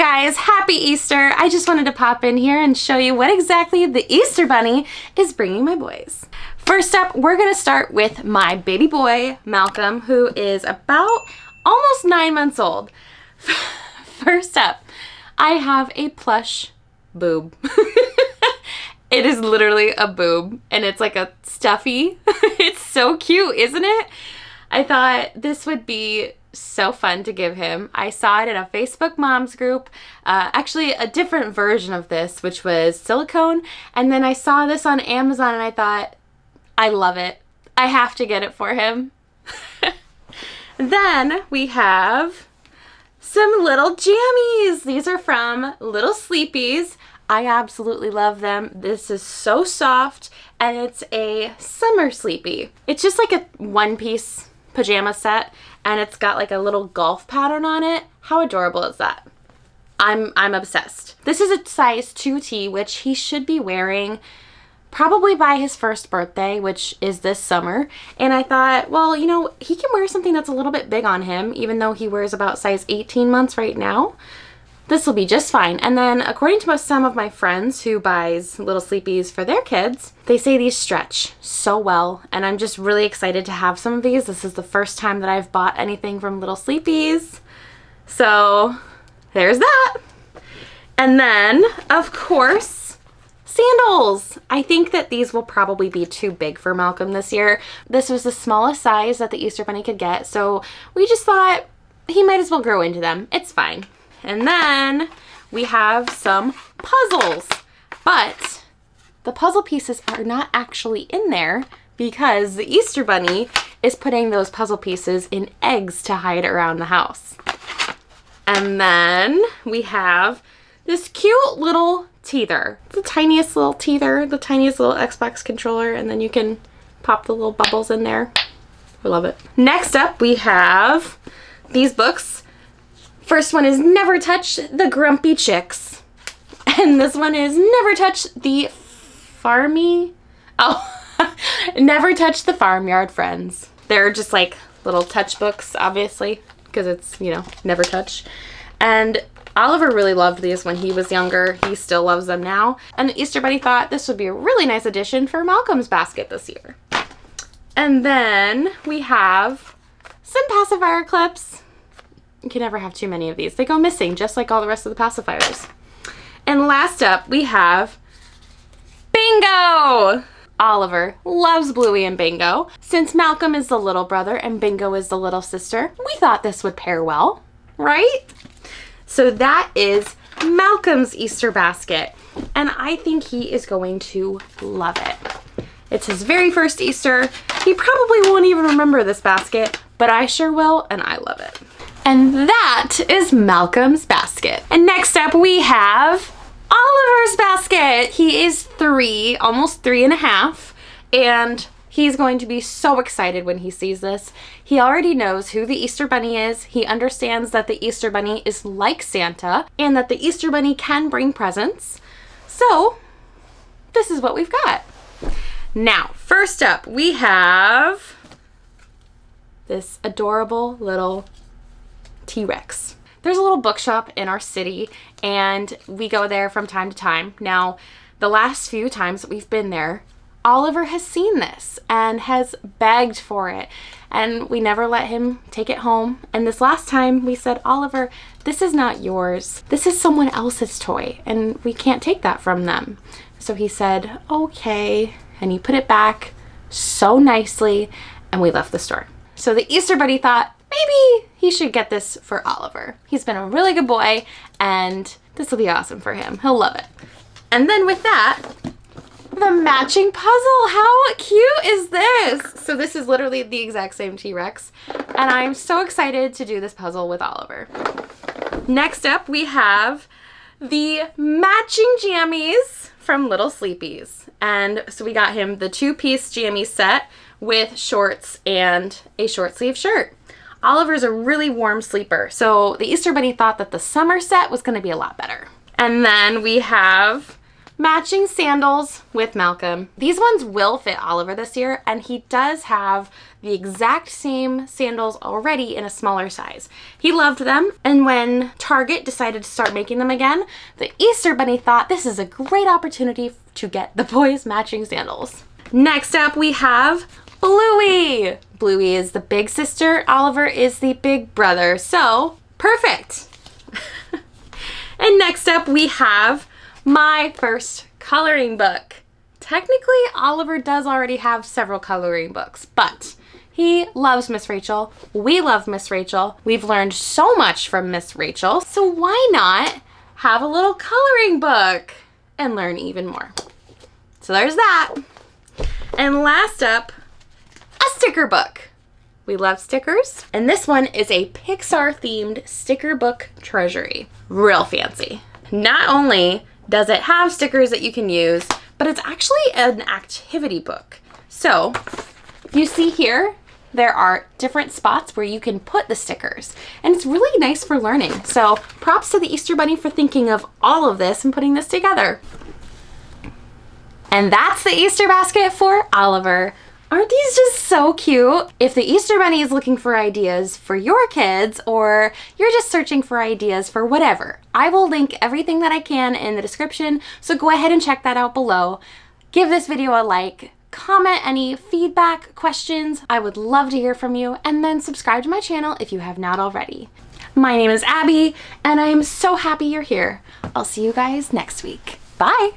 guys, happy Easter. I just wanted to pop in here and show you what exactly the Easter Bunny is bringing my boys. First up, we're gonna start with my baby boy, Malcolm, who is about almost 9 months old. First up, I have a plush boob. It is literally a boob, and it's like a stuffy. It's so cute, isn't it? I thought this would be so fun to give him. I saw it in a Facebook moms group, actually a different version of this, which was Silicone, and then I saw this on Amazon and I thought, I love it. I have to get it for him. Then we have some little jammies. These are from Little Sleepies. I absolutely love them. This is so soft, and it's a summer sleepy. It's just like a one-piece pajama set, and it's got like a little golf pattern on it. How adorable is that? I'm obsessed. This is a size 2T, which he should be wearing probably by his first birthday, which is this summer. And I thought, well, you know, he can wear something that's a little bit big on him, even though he wears about size 18 months right now. This will be just fine. And then according to some of my friends who buys Little Sleepies for their kids, they say these stretch so well. And I'm just really excited to have some of these. This is the first time that I've bought anything from Little Sleepies. So there's that. And then, of course, sandals. I think that these will probably be too big for Malcolm this year. This was the smallest size that the Easter Bunny could get. So we just thought he might as well grow into them. It's fine. And then we have some puzzles, but the puzzle pieces are not actually in there because the Easter Bunny is putting those puzzle pieces in eggs to hide around the house. And then we have this cute little teether, the tiniest little teether, the tiniest little Xbox controller, and then you can pop the little bubbles in there. I love it. Next up, we have these books. First one is Never Touch the Grumpy Chicks. And this one is Never Touch the Never Touch the Farmyard Friends. They're just like little touch books, obviously, because it's, you know, never touch. And Oliver really loved these when he was younger. He still loves them now. And the Easter Bunny thought this would be a really nice addition for Malcolm's basket this year. And then we have some pacifier clips. You can never have too many of these. They go missing just like all the rest of the pacifiers. And last up, we have Bingo! Oliver loves Bluey and Bingo. Since Malcolm is the little brother and Bingo is the little sister, we thought this would pair well, right? So that is Malcolm's Easter basket, and I think he is going to love it. It's his very first Easter. He probably won't even remember this basket, but I sure will, and I love it. And that is Malcolm's basket. And next up we have Oliver's basket. He is 3, almost 3.5, and he's going to be so excited when he sees this. He already knows who the Easter Bunny is. He understands that the Easter Bunny is like Santa and that the Easter Bunny can bring presents. So this is what we've got. Now, first up, we have this adorable little T-Rex. There's a little bookshop in our city, and we go there from time to time. Now, the last few times that we've been there, Oliver has seen this and has begged for it, and we never let him take it home. And this last time we said, Oliver, this is not yours. This is someone else's toy, and we can't take that from them. So he said, okay, and he put it back so nicely, and we left the store. So the Easter Bunny thought, maybe he should get this for Oliver. He's been a really good boy, and this will be awesome for him. He'll love it. And then with that, the matching puzzle. How cute is this? So this is literally the exact same T-Rex, and I'm so excited to do this puzzle with Oliver. Next up, we have the matching jammies from Little Sleepies. And so we got him the 2-piece jammy set with shorts and a short sleeve shirt. Oliver's a really warm sleeper, so the Easter Bunny thought that the summer set was going to be a lot better. And then we have matching sandals with Malcolm. These ones will fit Oliver this year, and he does have the exact same sandals already in a smaller size. He loved them, and when Target decided to start making them again, the Easter Bunny thought this is a great opportunity to get the boys matching sandals. Next up, we have Bluey. Bluey is the big sister, Oliver is the big brother, so perfect. And next up, we have my first coloring book. Technically, Oliver does already have several coloring books, but he loves Miss Rachel. We love Miss Rachel. We've learned so much from Miss Rachel, so why not have a little coloring book and learn even more? So there's that. And last up, a sticker book. We love stickers, and this one is a Pixar themed sticker book Treasury. Real fancy. Not only does it have stickers that you can use, but it's actually an activity book. So if you see here, there are different spots where you can put the stickers, and it's really nice for learning. So props to the Easter Bunny for thinking of all of this and putting this together. And that's the Easter basket for Oliver. Aren't these just so cute? If the Easter Bunny is looking for ideas for your kids, or you're just searching for ideas for whatever, I will link everything that I can in the description, so go ahead and check that out below. Give this video a like, comment any feedback, questions. I would love to hear from you, and then subscribe to my channel if you have not already. My name is Abbie, and I am so happy you're here. I'll see you guys next week. Bye!